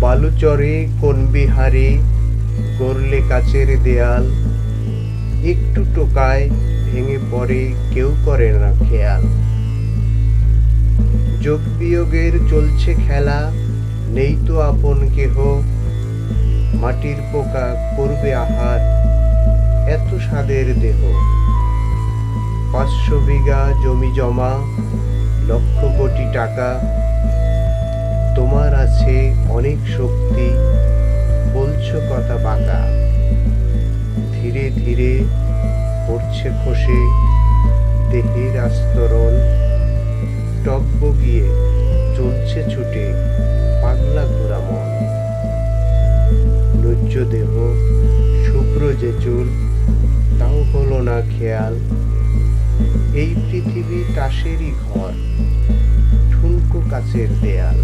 বালুচরে কোন বিহারে গড়লে কাচের দেয়াল, একটু টোকায় ভেঙে পড়ে কেউ করে না খেয়াল। যোগ বিয়োগের চলছে খেলা, নেই তো আপন কেহ, মাটির পোকা করবে আহার এত স্বাদের দেহ। ৫০০ বিঘা জমি জমা, লক্ষ কোটি টাকা, তোমার আছে অনেক শক্তি, বলছো কথা বাঁকা। ধীরে ধীরে পড়ছে খসে দেহের আস্তরণ, টগবগিয়ে চলছে ছুটে পাগলা ঘোরা মন। নুজ্জ দেহ, শুভ্র যে চুল, তাও হলো না খেয়াল। এই পৃথিবী তাসেরই ঘর, ঠুনকো কাচের দেয়াল।